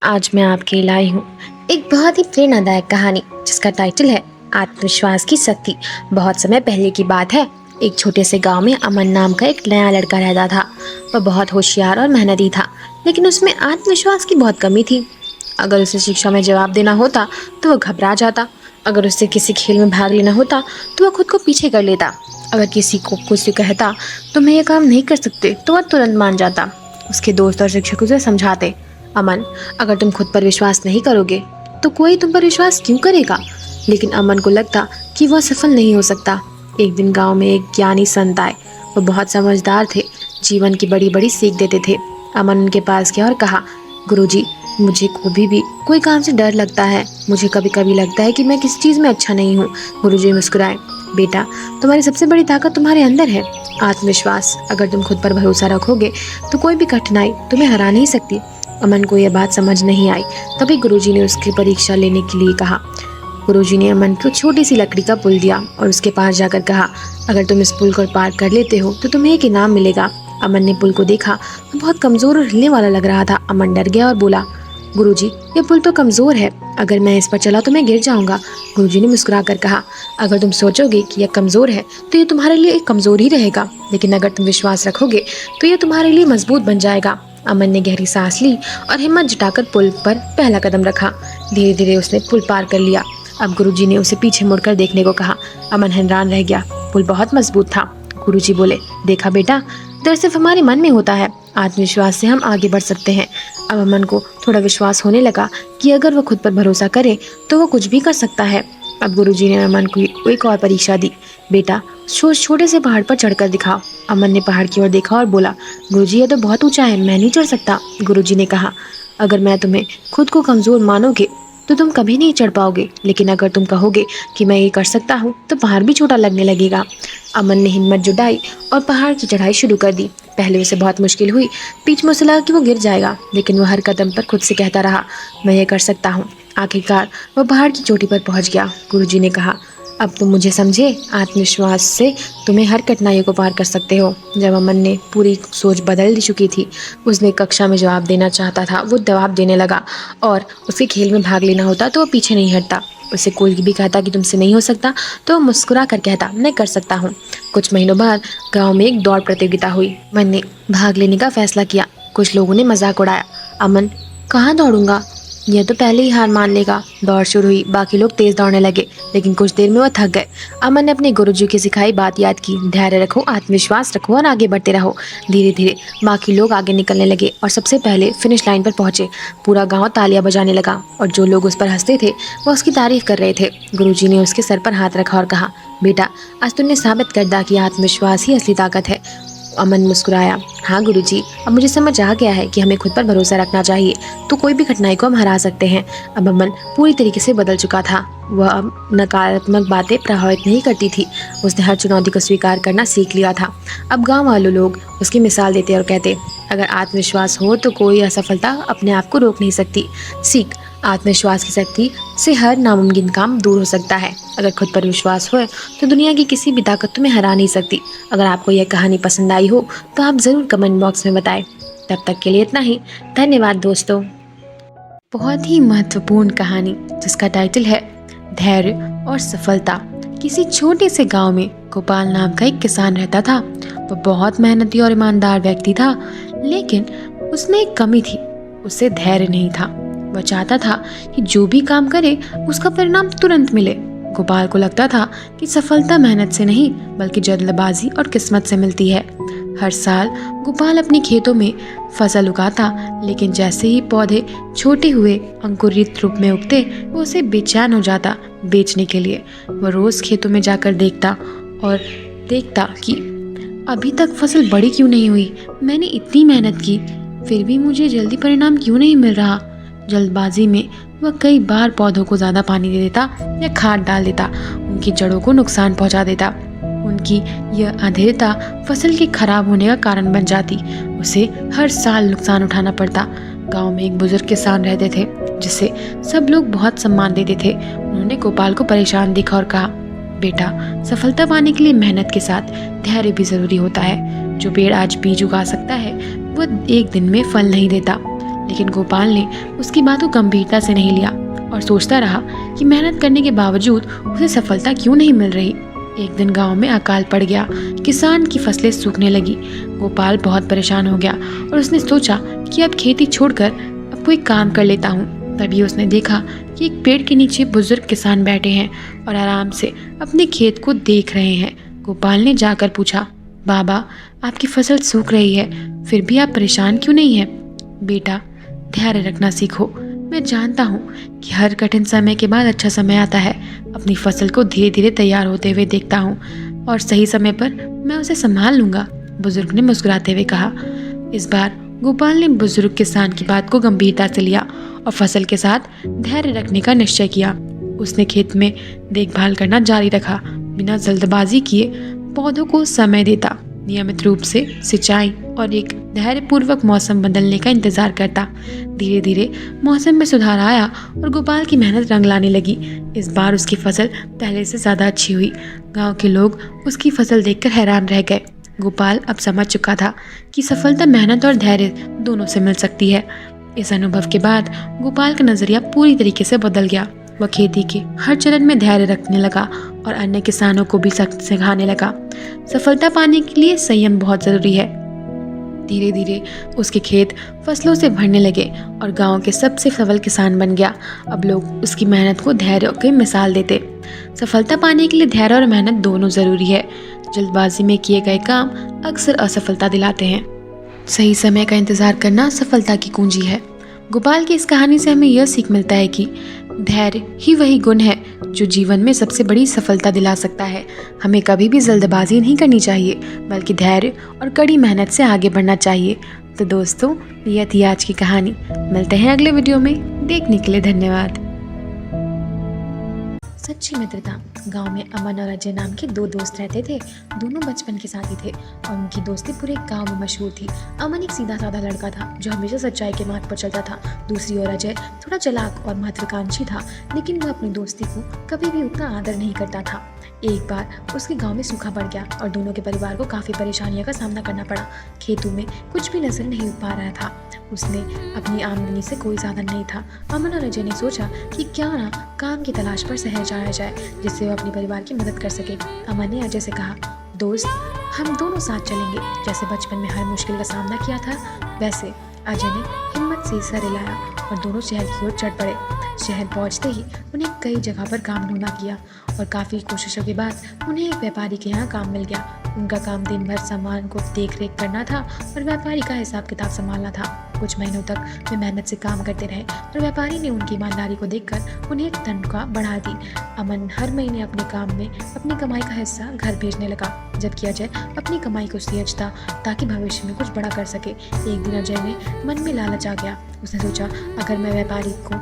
आज मैं आपके लिए लाई हूँ एक बहुत ही प्रेरणादायक कहानी जिसका टाइटल है आत्मविश्वास की शक्ति। बहुत समय पहले की बात है। एक छोटे से गांव में अमन नाम का एक नया लड़का रहता था। वह बहुत होशियार और मेहनती था, लेकिन उसमें आत्मविश्वास की बहुत कमी थी। अगर उसे शिक्षा में जवाब देना होता तो वह घबरा जाता। अगर उसे किसी खेल में भाग लेना होता तो वह खुद को पीछे कर लेता। अगर किसी को कुछ कहता तो मैं ये काम नहीं कर सकते तो वह तुरंत मान जाता। उसके दोस्त और शिक्षक उसे समझाते, अमन, अगर तुम खुद पर विश्वास नहीं करोगे तो कोई तुम पर विश्वास क्यों करेगा। लेकिन अमन को लगता कि वह सफल नहीं हो सकता। एक दिन गांव में एक ज्ञानी संत आए। वो बहुत समझदार थे, जीवन की बड़ी बड़ी सीख देते थे। अमन उनके पास गया और कहा, गुरुजी, मुझे कभी भी कोई काम से डर लगता है। मुझे कभी कभी लगता है कि मैं किसी चीज़ में अच्छा नहीं हूँ। गुरुजी मुस्कुराए, बेटा, तुम्हारी सबसे बड़ी ताकत तुम्हारे अंदर है, आत्मविश्वास। अगर तुम खुद पर भरोसा रखोगे तो कोई भी कठिनाई तुम्हें हरा नहीं सकती। अमन को यह बात समझ नहीं आई। तभी गुरुजी ने उसकी परीक्षा लेने के लिए कहा। गुरुजी ने अमन को छोटी सी लकड़ी का पुल दिया और उसके पास जाकर कहा, अगर तुम इस पुल को पार कर लेते हो तो तुम्हें एक इनाम मिलेगा। अमन ने पुल को देखा, वो बहुत कमजोर और हिलने वाला लग रहा था। अमन डर गया और बोला, गुरुजी, ये पुल तो कमजोर है, अगर मैं इस पर चला तो मैं गिर जाऊंगा। गुरुजी ने मुस्कुरा कर कहा, अगर तुम सोचोगे कि यह कमजोर है तो ये तुम्हारे लिए एक कमजोर ही रहेगा, लेकिन अगर तुम विश्वास रखोगे तो यह तुम्हारे लिए मजबूत बन जाएगा। अमन ने गहरी सांस ली और हिम्मत जुटाकर पुल पर पहला कदम रखा। धीरे धीरे उसने पुल पार कर लिया। अब गुरुजी ने उसे पीछे मुड़कर देखने को कहा। अमन हैरान रह गया। पुल बहुत मजबूत था। गुरुजी बोले, देखा बेटा, डर सिर्फ हमारे मन में होता है, आत्मविश्वास से हम आगे बढ़ सकते हैं। अब अमन को थोड़ा विश्वास होने लगा कि अगर वह खुद पर भरोसा करे तो वह कुछ भी कर सकता है। अब गुरुजी ने अमन को एक और परीक्षा दी। बेटा, छोटे से पहाड़ पर चढ़कर दिखाओ। अमन ने पहाड़ की ओर देखा और बोला, गुरुजी, यह तो बहुत ऊंचा है, मैं नहीं चढ़ सकता। गुरुजी ने कहा, अगर मैं तुम्हें खुद को कमजोर मानोगे तो तुम कभी नहीं चढ़ पाओगे, लेकिन अगर तुम कहोगे कि मैं ये कर सकता हूँ तो पहाड़ भी छोटा लगने लगेगा। अमन ने हिम्मत जुटाई और पहाड़ की चढ़ाई शुरू कर दी। पहले उसे बहुत मुश्किल हुई। बीच में उसे लगा कि वो गिर जाएगा, लेकिन वह हर कदम पर खुद से कहता रहा, मैं ये कर सकता हूँ। आखिरकार वह पहाड़ की चोटी पर पहुंच गया। गुरुजी ने कहा, अब तुम मुझे समझे, आत्मविश्वास से तुम्हें हर कठिनाइयों को पार कर सकते हो। जब अमन ने पूरी सोच बदल चुकी थी, उसने कक्षा में जवाब देना चाहता था, वो जवाब देने लगा। और उसे खेल में भाग लेना होता तो वो पीछे नहीं हटता। उसे कोई भी कहता कि तुमसे नहीं हो सकता तो वो मुस्कुरा कर कहता, मैं कर सकता हूँ। कुछ महीनों बाद गांव में एक दौड़ प्रतियोगिता हुई। मन ने भाग लेने का फैसला किया। कुछ लोगों ने मजाक उड़ाया, अमन कहाँ दौड़ूंगा, यह तो पहले ही हार मान लेगा। दौड़ शुरू हुई। बाकी लोग तेज दौड़ने लगे, लेकिन कुछ देर में वह थक गए। अमन ने अपने गुरुजी की सिखाई बात याद की, धैर्य रखो, आत्मविश्वास रखो और आगे बढ़ते रहो। धीरे धीरे बाकी लोग आगे निकलने लगे और सबसे पहले फिनिश लाइन पर पहुंचे। पूरा गांव तालियां बजाने लगा और जो लोग उस पर हंसते थे वह उसकी तारीफ कर रहे थे। गुरुजी ने उसके सर पर हाथ रखा और कहा, बेटा, आज तुमने साबित कर दिया कि आत्मविश्वास ही असली ताकत है। अमन मुस्कुराया, हाँ गुरुजी, अब मुझे समझ आ गया है कि हमें खुद पर भरोसा रखना चाहिए तो कोई भी कठिनाई को हम हरा सकते हैं। अब अमन पूरी तरीके से बदल चुका था। वह अब नकारात्मक बातें प्रभावित नहीं करती थी। उसने हर चुनौती को स्वीकार करना सीख लिया था। अब गांव वाले लोग उसकी मिसाल देते और कहते, अगर आत्मविश्वास हो तो कोई असफलता अपने आप को रोक नहीं सकती। सीख, आत्मविश्वास की शक्ति से हर नामुमकिन काम दूर हो सकता है। अगर खुद पर विश्वास हो तो दुनिया की किसी भी ताकत तुम्हें हरा नहीं सकती। अगर आपको यह कहानी पसंद आई हो तो आप ज़रूर कमेंट बॉक्स में बताएं। तब तक के लिए इतना ही। धन्यवाद दोस्तों। बहुत ही महत्वपूर्ण कहानी जिसका टाइटल है धैर्य और सफलता। किसी छोटे से गांव में गोपाल नाम का एक किसान रहता था। वह बहुत मेहनती और ईमानदार व्यक्ति था, लेकिन उसमें एक कमी थी, उसे धैर्य नहीं था। वह चाहता था कि जो भी काम करे उसका परिणाम तुरंत मिले। गोपाल को लगता था कि सफलता मेहनत से नहीं बल्कि जल्दबाजी और किस्मत से मिलती है। हर साल गोपाल अपने खेतों में फसल उगाता, लेकिन जैसे ही पौधे छोटे हुए अंकुरित रूप में उगते वो उसे बेचैन हो जाता बेचने के लिए। वह रोज खेतों में जाकर देखता और देखता कि अभी तक फसल बड़ी क्यों नहीं हुई। मैंने इतनी मेहनत की फिर भी मुझे जल्दी परिणाम क्यों नहीं मिल रहा। जल्दबाजी में वह कई बार पौधों को ज्यादा पानी दे देता या खाद डाल देता, उनकी जड़ों को नुकसान पहुंचा देता। उनकी यह अधीरता फसल के खराब होने का कारण बन जाती। उसे हर साल नुकसान उठाना पड़ता। गांव में एक बुजुर्ग किसान रहते थे जिसे सब लोग बहुत सम्मान देते थे। उन्होंने गोपाल को परेशान देखा और कहा, बेटा, सफलता पाने के लिए मेहनत के साथ धैर्य भी जरूरी होता है। जो पेड़ आज बीज उगा सकता है वह एक दिन में फल नहीं देता, लेकिन गोपाल ने उसकी बात को गंभीरता से नहीं लिया और सोचता रहा कि मेहनत करने के बावजूद उसे सफलता क्यों नहीं मिल रही। एक दिन गांव में अकाल पड़ गया, किसान की फसलें सूखने लगी। गोपाल बहुत परेशान हो गया और उसने सोचा कि अब खेती छोड़कर अब कोई काम कर लेता हूँ। तभी उसने देखा कि एक पेड़ के नीचे बुजुर्ग किसान बैठे हैं और आराम से अपने खेत को देख रहे हैं। गोपाल ने जाकर पूछा, बाबा, आपकी फसल सूख रही है, फिर भी आप परेशान क्यों नहीं हैं? बेटा, धैर्य रखना सीखो। मैं जानता हूँ कि हर कठिन समय के बाद अच्छा समय आता है। अपनी फसल को धीरे धीरे तैयार होते हुए देखता हूँ और सही समय पर मैं उसे संभाल लूंगा, बुजुर्ग ने मुस्कुराते हुए कहा। इस बार गोपाल ने बुजुर्ग किसान की बात को गंभीरता से लिया और फसल के साथ धैर्य रखने का निश्चय किया। उसने खेत में देखभाल करना जारी रखा, बिना जल्दबाजी किए पौधों को समय देता, नियमित रूप से सिंचाई और एक धैर्यपूर्वक मौसम बदलने का इंतजार करता। धीरे धीरे मौसम में सुधार आया और गोपाल की मेहनत रंग लाने लगी। इस बार उसकी फसल पहले से ज्यादा अच्छी हुई। गांव के लोग उसकी फसल देखकर हैरान रह गए। गोपाल अब समझ चुका था कि सफलता मेहनत और धैर्य दोनों से मिल सकती है। इस अनुभव के बाद गोपाल का नजरिया पूरी तरीके से बदल गया। वह खेती के हर चरण में धैर्य रखने लगा और अन्य किसानों को भी सख्त सिखाने लगा। सफलता पाने के लिए संयम बहुत जरूरी है। धीरे धीरे उसके खेत फसलों से भरने लगे और गांव के सबसे सफल किसान बन गया। अब लोग उसकी मेहनत को धैर्य की मिसाल देते। सफलता पाने के लिए धैर्य और मेहनत दोनों जरूरी है। जल्दबाजी में किए गए काम अक्सर असफलता दिलाते हैं। सही समय का इंतजार करना सफलता की कुंजी है। गोपाल की इस कहानी से हमें यह सीख मिलता है कि धैर्य ही वही गुण है जो जीवन में सबसे बड़ी सफलता दिला सकता है। हमें कभी भी जल्दबाजी नहीं करनी चाहिए, बल्कि धैर्य और कड़ी मेहनत से आगे बढ़ना चाहिए। तो दोस्तों, यह थी आज की कहानी। मिलते हैं अगले वीडियो में। देखने के लिए धन्यवाद। सच्ची मित्रता। गांव में अमन और अजय नाम के दो दोस्त रहते थे। दोनों बचपन के साथी थे और उनकी दोस्ती पूरे गांव में मशहूर थी। अमन एक सीधा साधा लड़का था जो हमेशा सच्चाई के मार्ग पर चलता था। दूसरी ओर अजय थोड़ा चालाक और महत्वाकांक्षी था, लेकिन वह अपनी दोस्ती को कभी भी उतना आदर नहीं करता था। एक बार उसके गांव में सूखा पड़ गया और दोनों के परिवार को काफ़ी परेशानियों का सामना करना पड़ा। खेतों में कुछ भी नजर नहीं पा रहा था। उसने अपनी आमदनी से कोई साधन नहीं था। अमन और अजय ने सोचा कि क्यों ना काम की तलाश पर शहर जाया जाए, जिससे वो अपने परिवार की मदद कर सके। अमन ने अजय से कहा, दोस्त, हम दोनों साथ चलेंगे। जैसे बचपन में हर मुश्किल का सामना किया था, वैसे अजय ने हिम्मत से हिस्सा हिलाया और दोनों शहर की ओर चढ़ पड़े। शहर पहुंचते ही उन्हें कई जगह पर काम ढूंढना किया और काफ़ी कोशिशों के बाद उन्हें एक व्यापारी के यहाँ काम मिल गया। उनका काम दिन भर सामान को देख रेख करना था और व्यापारी का हिसाब किताब संभालना था। कुछ महीनों तक वे मेहनत से काम करते रहे और व्यापारी ने उनकी ईमानदारी को देखकर उन्हें तनख्वाह बढ़ा दी। अमन हर महीने अपने काम में अपनी कमाई का हिस्सा घर भेजने लगा, जबकि अजय अपनी कमाई को सहेजता ताकि भविष्य में कुछ बड़ा कर सके। एक दिन अजय ने मन में लालच आ गया। उसने सोचा, अगर मैं व्यापारी को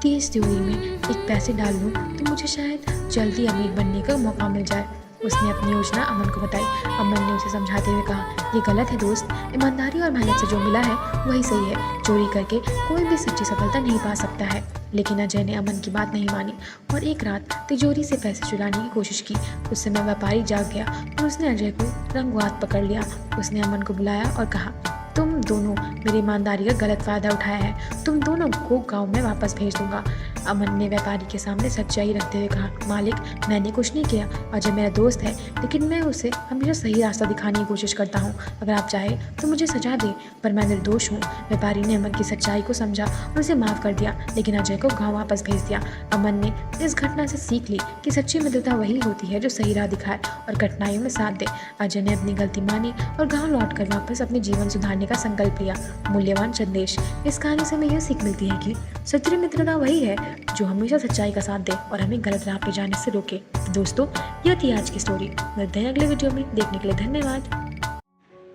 30 तिजोरी में एक पैसे डाल लूँ तो मुझे शायद जल्दी अमीर बनने का मौका मिल जाए। उसने अपनी योजना अमन को बताई। अमन ने उसे समझाते हुए कहा, ये गलत है दोस्त, ईमानदारी और मेहनत से जो मिला है वही सही है। चोरी करके कोई भी सच्ची सफलता नहीं पा सकता है। लेकिन अजय ने अमन की बात नहीं मानी और एक रात तिजोरी से पैसे चुराने की कोशिश की। उस समय व्यापारी जाग गया और उसने अजय को रंगों हाथ पकड़ लिया। उसने अमन को बुलाया और कहा, तुम दोनों मेरी ईमानदारी का गलत फायदा उठाया है, तुम दोनों को गांव में वापस भेज दूंगा। अमन ने व्यापारी के सामने सच्चाई रखते हुए कहा, मालिक, मैंने कुछ नहीं किया। अजय मेरा दोस्त है, लेकिन मैं उसे हमेशा सही रास्ता दिखाने की कोशिश करता हूँ। अगर आप चाहे तो मुझे सजा दे, पर मैं निर्दोष हूँ। व्यापारी ने अमन की सच्चाई को समझा और उसे माफ कर दिया, लेकिन अजय को गाँव वापस भेज दिया। अमन ने इस घटना से सीख ली कि सच्ची मित्रता वही होती है जो सही राह दिखाए और कठिनाइयों में साथ दे। अजय ने अपनी गलती मानी और गाँव लौटकर वापस अपने जीवन सुधारने का संकल्प लिया। मूल्यवान संदेश। इस कहानी से हमें यह सीख मिलती है कि सच्ची मित्रता वही है जो हमेशा सच्चाई का साथ दे और हमें गलत राह पे जाने से रोके। दोस्तों, यह थी आज की स्टोरी। मिलते हैं अगले वीडियो में। देखने के लिए धन्यवाद।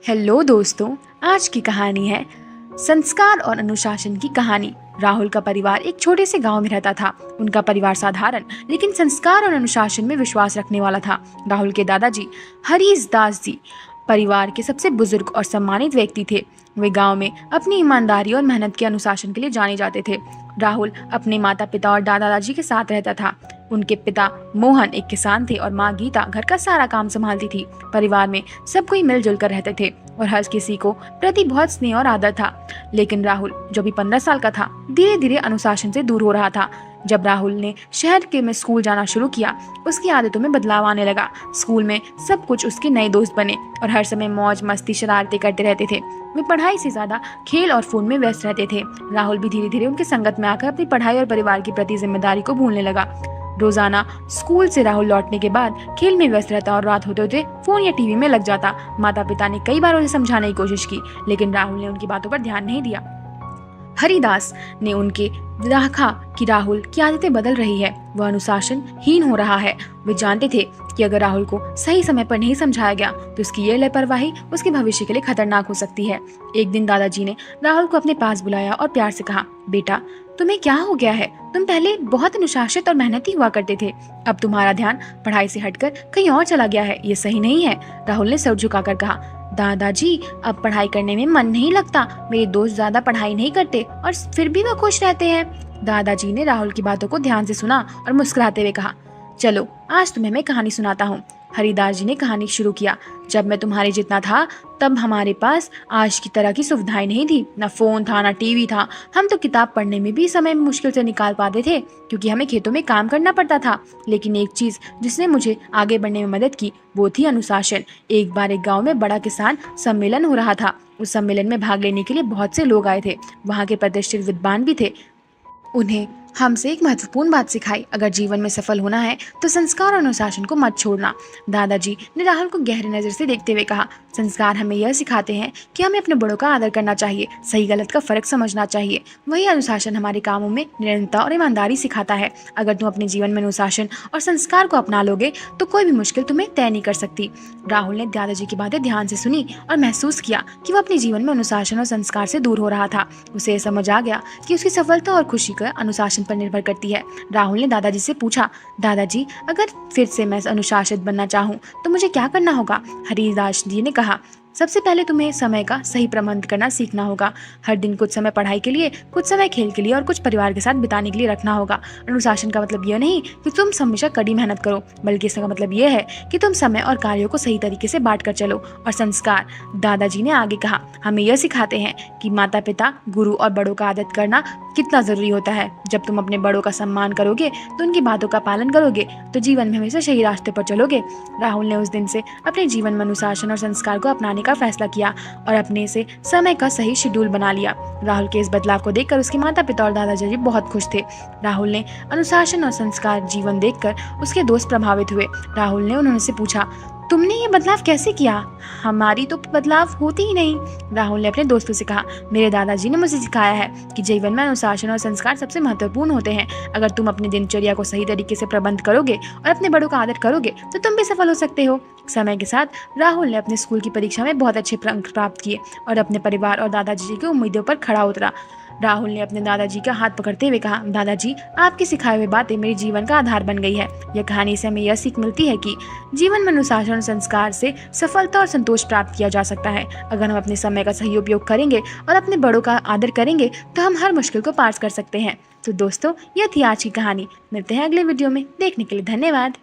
हेलो दोस्तों, आज की कहानी है संस्कार और अनुशासन की कहानी। राहुल का परिवार एक छोटे से गांव में रहता था। उनका परिवार साधारण लेकिन संस्कार और अनुशासन में विश्वास रखने वाला था। राहुल के दादाजी हरीश दास जी परिवार के सबसे बुजुर्ग और सम्मानित व्यक्ति थे। वे गांव में अपनी ईमानदारी और मेहनत के अनुशासन के लिए जाने जाते थे। राहुल अपने माता पिता और दादा दादी के साथ रहता था। उनके पिता मोहन एक किसान थे और माँ गीता घर का सारा काम संभालती थी। परिवार में सब कोई मिलजुल कर रहते थे और हर किसी को प्रति बहुत स्नेह और आदर था। लेकिन राहुल, जो भी 15 साल का था, धीरे धीरे अनुशासन से दूर हो रहा था। जब राहुल ने शहर के में स्कूल जाना शुरू किया, उसकी आदतों में बदलाव आने लगा। स्कूल में सब कुछ उसके नए दोस्त बने और हर समय मौज मस्ती शरारतें करते रहते थे। वे पढ़ाई से ज्यादा खेल और फोन में व्यस्त रहते थे। राहुल भी धीरे धीरे उनकी संगत में आकर अपनी पढ़ाई और परिवार के प्रति जिम्मेदारी को भूलने लगा। रोजाना स्कूल से राहुल लौटने के बाद खेल में व्यस्त रहता और रात होते होते फोन या टीवी में लग जाता। माता पिता ने कई बार उसे समझाने की कोशिश की, लेकिन राहुल ने उनकी बातों पर ध्यान नहीं दिया। हरिदास ने उनके देखा कि राहुल की आदतें बदल रही है, वह अनुशासनहीन हो रहा है। वे जानते थे कि अगर राहुल को सही समय पर नहीं समझाया गया तो उसकी यह लापरवाही उसके भविष्य के लिए खतरनाक हो सकती है। एक दिन दादाजी ने राहुल को अपने पास बुलाया और प्यार से कहा, बेटा, तुम्हें क्या हो गया है? तुम पहले बहुत अनुशासित और मेहनती हुआ करते थे, अब तुम्हारा ध्यान पढ़ाई से हटकर कहीं और चला गया है। ये सही नहीं है। राहुल ने सर झुकाकर कहा, दादाजी, अब पढ़ाई करने में मन नहीं लगता। मेरे दोस्त ज्यादा पढ़ाई नहीं करते और फिर भी वह खुश रहते हैं। दादाजी ने राहुल की बातों को ध्यान से सुना और मुस्कुराते हुए कहा, चलो आज तुम्हें मैं कहानी सुनाता हूँ। हरिदास जी ने कहानी शुरू किया। जब मैं तुम्हारे जितना था तब हमारे पास आज की तरह की सुविधाएं नहीं थी, न फोन था, न टीवी था। हम तो किताब पढ़ने में भी समय मुश्किल से निकाल पाते थे क्योंकि हमें खेतों में काम करना पड़ता था। लेकिन एक चीज जिसने मुझे आगे बढ़ने में मदद की वो थी अनुशासन। एक बार एक गाँव में बड़ा किसान सम्मेलन हो रहा था। उस सम्मेलन में भाग लेने के लिए बहुत से लोग आए थे। वहाँ के प्रतिष्ठित विद्वान भी थे। उन्हें हमसे एक महत्वपूर्ण बात सिखाई, अगर जीवन में सफल होना है तो संस्कार और अनुशासन को मत छोड़ना। दादाजी ने राहुल को गहरी नजर से देखते हुए कहा, संस्कार हमें यह सिखाते हैं कि हमें अपने बड़ों का आदर करना चाहिए, सही गलत का फर्क समझना चाहिए। वही अनुशासन हमारे कामों में निरंतरता और ईमानदारी सिखाता है। अगर तुम अपने जीवन में अनुशासन और संस्कार को अपना लोगे तो कोई भी मुश्किल तुम्हें तय नहीं कर सकती। राहुल ने दादाजी की बातें ध्यान से सुनी और महसूस किया कि वह अपने जीवन में अनुशासन और संस्कार से दूर हो रहा था। उसे यह समझ आ गया कि उसकी सफलता और खुशी का अनुशासन पर निर्भर करती है। राहुल ने दादाजी से पूछा, दादाजी, अगर फिर से मैं अनुशासित बनना चाहूँ तो मुझे क्या करना होगा? हरिदास जी ने कहा, सबसे पहले तुम्हें समय का सही प्रबंध करना सीखना होगा। हर दिन कुछ समय पढ़ाई के लिए, कुछ समय खेल के लिए और कुछ परिवार के साथ बिताने के लिए रखना होगा। अनुशासन का मतलब यह नहीं कि तुम हमेशा कड़ी मेहनत करो, बल्कि इसका मतलब यह है कि तुम समय और कार्यों को सही तरीके से बांट कर चलो। और संस्कार, दादाजी ने आगे कहा, हमें यह सिखाते हैं कि माता पिता, गुरु और बड़ों का आदत करना कितना जरूरी होता है। जब तुम अपने बड़ों का सम्मान करोगे तो उनकी बातों का पालन करोगे तो जीवन में हमेशा सही रास्ते पर चलोगे। राहुल ने उस दिन से अपने जीवन में अनुशासन और संस्कार को अपनाने का फैसला किया और अपने से समय का सही शेड्यूल बना लिया। राहुल के इस बदलाव को देखकर उसके माता पिता और दादाजी बहुत खुश थे। राहुल ने अनुशासन और संस्कार जीवन देखकर उसके दोस्त प्रभावित हुए। राहुल ने उन्होंने पूछा, तुमने ये बदलाव कैसे किया? हमारी तो बदलाव होती ही नहीं। राहुल ने अपने दोस्तों से कहा, मेरे दादाजी ने मुझे सिखाया है कि जीवन में अनुशासन और संस्कार सबसे महत्वपूर्ण होते हैं। अगर तुम अपनी दिनचर्या को सही तरीके से प्रबंध करोगे और अपने बड़ों का आदर करोगे तो तुम भी सफल हो सकते हो। समय के साथ राहुल ने अपने स्कूल की परीक्षा में बहुत अच्छे अंक प्राप्त किए और अपने परिवार और दादाजी की उम्मीदों पर खड़ा उतरा। राहुल ने अपने दादाजी का हाथ पकड़ते हुए कहा, दादाजी, आपकी सिखाई हुई बातें मेरे जीवन का आधार बन गई है। यह कहानी से हमें यह सीख मिलती है कि जीवन में अनुशासन और संस्कार से सफलता और संतोष प्राप्त किया जा सकता है। अगर हम अपने समय का सही उपयोग करेंगे और अपने बड़ों का आदर करेंगे तो हम हर मुश्किल को पार कर सकते हैं। तो दोस्तों, यह थी आज की कहानी। मिलते हैं अगले वीडियो में। देखने के लिए धन्यवाद।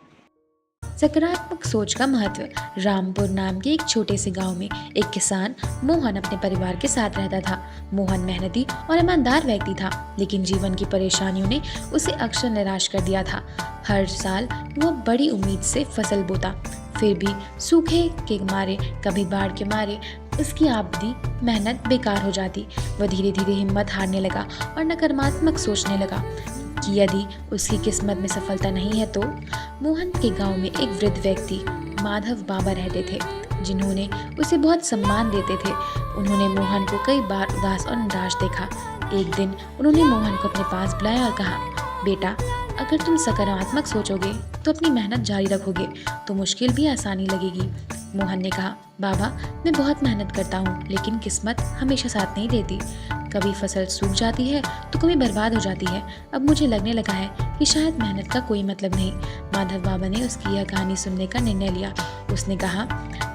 सकारात्मक सोच का महत्व। रामपुर नाम के एक छोटे से गांव में एक किसान मोहन अपने परिवार के साथ रहता था। मोहन मेहनती और ईमानदार व्यक्ति था, लेकिन जीवन की परेशानियों ने उसे अक्सर निराश कर दिया था। हर साल वो बड़ी उम्मीद से फसल बोता, फिर भी सूखे के मारे, कभी बाढ़ के मारे उसकी आधी मेहनत बेकार हो जाती। वह धीरे धीरे हिम्मत हारने लगा और नकारात्मक सोचने लगा कि यदि उसकी किस्मत में सफलता नहीं है तो। मोहन के गांव में एक वृद्ध व्यक्ति माधव बाबा रहते थे, जिन्होंने उसे बहुत सम्मान देते थे। उन्होंने मोहन को कई बार उदास और निराश देखा। एक दिन उन्होंने मोहन को अपने पास बुलाया और कहा, बेटा, अगर तुम सकारात्मक सोचोगे तो अपनी मेहनत जारी रखोगे तो मुश्किल भी आसानी लगेगी। मोहन ने कहा, बाबा, मैं बहुत मेहनत करता हूँ, लेकिन किस्मत हमेशा साथ नहीं देती। कभी फसल सूख जाती है तो कभी बर्बाद हो जाती है। अब मुझे लगने लगा है कि शायद मेहनत का कोई मतलब नहीं। माधव बाबा ने उसकी यह कहानी सुनने का निर्णय लिया। उसने कहा,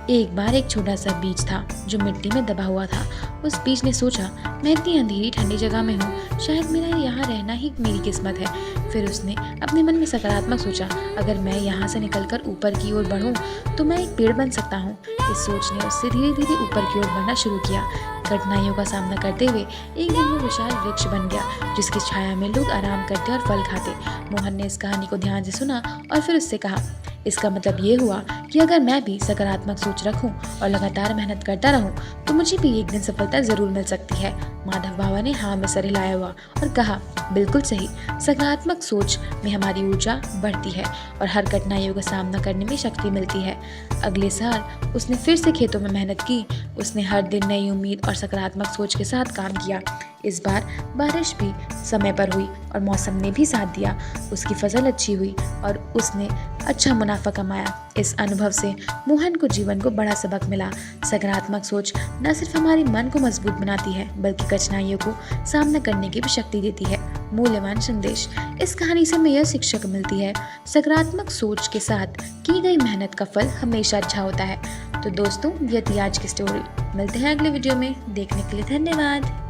एक बार एक छोटा सा बीज था जो मिट्टी में दबा हुआ था। उस बीज ने सोचा, मैं इतनी अंधेरी ठंडी जगह में हूँ, शायद मेरा यहाँ रहना ही मेरी किस्मत है। फिर उसने अपने मन में सकारात्मक सोचा, अगर मैं यहाँ से निकलकर ऊपर की ओर बढ़ूँ तो मैं एक पेड़ बन सकता हूँ। इस सोच ने उससे धीरे धीरे ऊपर की ओर बढ़ना शुरू किया। कठिनाइयों का सामना करते हुए एक दिन वो विशाल वृक्ष बन गया जिसकी छाया में लोग आराम करते और फल खाते। मोहन ने इस कहानी को ध्यान से सुना और फिर उससे कहा, इसका मतलब ये हुआ कि अगर मैं भी सकारात्मक सोच रखूं और लगातार मेहनत करता रहूं तो मुझे भी एक दिन सफलता जरूर मिल सकती है। माधव बाबा ने हाँ में सर हिलाया हुआ और कहा, बिल्कुल सही, सकारात्मक सोच में हमारी ऊर्जा बढ़ती है और हर कठिनाइयों का सामना करने में शक्ति मिलती है। अगले साल उसने फिर से खेतों में मेहनत की। उसने हर दिन नई उम्मीद और सकारात्मक सोच के साथ काम किया। इस बार बारिश भी समय पर हुई और मौसम ने भी साथ दिया। उसकी फसल अच्छी हुई और उसने अच्छा मुनाफा कमाया। इस अनुभव से मोहन को जीवन को बड़ा सबक मिला। सकारात्मक सोच न सिर्फ हमारे मन को मजबूत बनाती है बल्कि कठिनाइयों को सामना करने की भी शक्ति देती है। मूल्यवान संदेश, इस कहानी से हमें यह शिक्षा मिलती है, सकारात्मक सोच के साथ की गई मेहनत का फल हमेशा अच्छा होता है। तो दोस्तों, ये थी आज की स्टोरी। मिलते हैं अगले वीडियो में। देखने के लिए धन्यवाद।